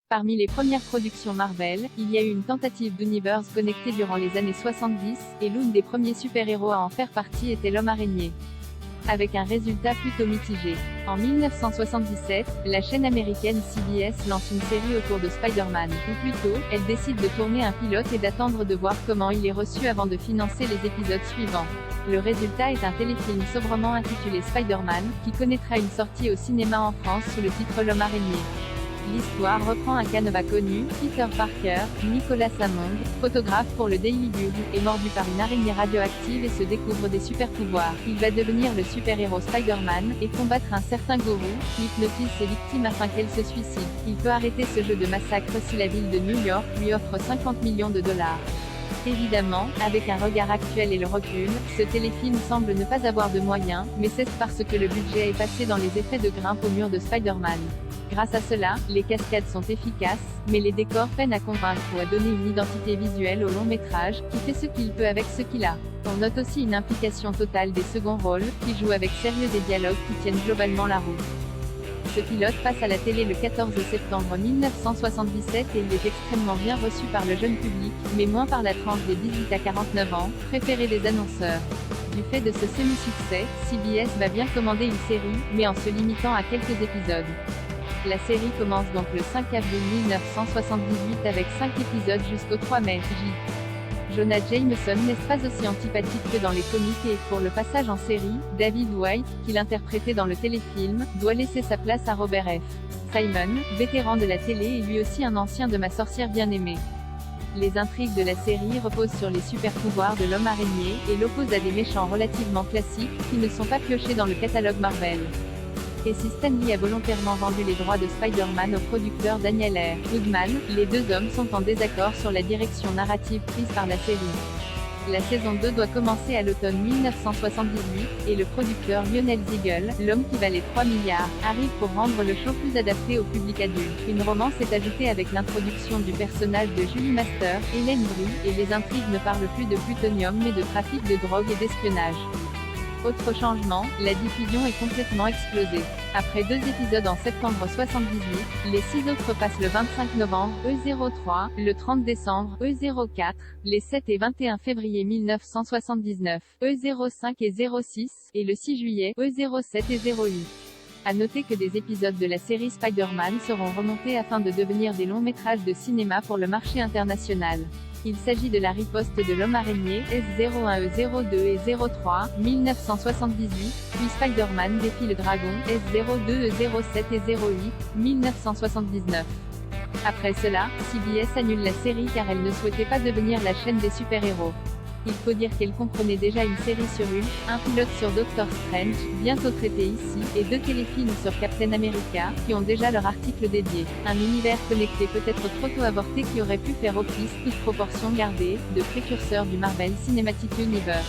Parmi les premières productions Marvel, il y a eu une tentative d'univers connecté durant les années 70, et l'une des premiers super-héros à en faire partie était l'Homme Araignée. Avec un résultat plutôt mitigé. En 1977, la chaîne américaine CBS lance une série autour de Spider-Man, ou plutôt, elle décide de tourner un pilote et d'attendre de voir comment il est reçu avant de financer les épisodes suivants. Le résultat est un téléfilm sobrement intitulé Spider-Man, qui connaîtra une sortie au cinéma en France sous le titre L'Homme Araignée. L'histoire reprend un canevas connu, Peter Parker, Nicolas Hammond, photographe pour le Daily Bugle, est mordu par une araignée radioactive et se découvre des super-pouvoirs. Il va devenir le super-héros Spider-Man, et combattre un certain gourou, qui hypnotise ses victimes afin qu'elles se suicident. Il peut arrêter ce jeu de massacre si la ville de New York lui offre 50 millions de dollars. Évidemment, avec un regard actuel et le recul, ce téléfilm semble ne pas avoir de moyens, mais c'est parce que le budget est passé dans les effets de grimpe au mur de Spider-Man. Grâce à cela, les cascades sont efficaces, mais les décors peinent à convaincre ou à donner une identité visuelle au long métrage, qui fait ce qu'il peut avec ce qu'il a. On note aussi une implication totale des seconds rôles, qui jouent avec sérieux des dialogues qui tiennent globalement la route. Ce pilote passe à la télé le 14 septembre 1977 et il est extrêmement bien reçu par le jeune public, mais moins par la tranche des 18 à 49 ans, préférée des annonceurs. Du fait de ce semi-succès, CBS va bien commander une série, mais en se limitant à quelques épisodes. La série commence donc le 5 avril 1978 avec 5 épisodes jusqu'au 3 mai. Jonah Jameson n'est pas aussi antipathique que dans les comics et, pour le passage en série, David White, qu'il interprétait dans le téléfilm, doit laisser sa place à Robert F. Simon, vétéran de la télé et lui aussi un ancien de Ma sorcière bien-aimée. Les intrigues de la série reposent sur les super-pouvoirs de l'Homme Araignée, et l'opposent à des méchants relativement classiques, qui ne sont pas piochés dans le catalogue Marvel. Et si Stan Lee a volontairement vendu les droits de Spider-Man au producteur Daniel R. Woodman, les deux hommes sont en désaccord sur la direction narrative prise par la série. La saison 2 doit commencer à l'automne 1978, et le producteur Lionel Ziegel, l'homme qui valait 3 milliards, arrive pour rendre le show plus adapté au public adulte. Une romance est ajoutée avec l'introduction du personnage de Julie Master, Hélène Brie, et les intrigues ne parlent plus de plutonium mais de trafic de drogue et d'espionnage. Autre changement, la diffusion est complètement explosée. Après 2 épisodes en septembre 78, les 6 autres passent le 25 novembre, E03, le 30 décembre, E04, les 7 et 21 février 1979, E05 et 06, et le 6 juillet, E07 et 08. À noter que des épisodes de la série Spider-Man seront remontés afin de devenir des longs métrages de cinéma pour le marché international. Il s'agit de la riposte de l'Homme Araignée, S01 E02 et 03, 1978, puis Spider-Man défie le dragon, S02 E07 et 08, 1979. Après cela, CBS annule la série car elle ne souhaitait pas devenir la chaîne des super-héros. Il faut dire qu'elle comprenait déjà une série sur Hulk, un pilote sur Doctor Strange, bientôt traité ici, et 2 téléfilms sur Captain America, qui ont déjà leur article dédié. Un univers connecté peut-être trop tôt avorté qui aurait pu faire office, toute proportion gardée, de précurseur du Marvel Cinematic Universe.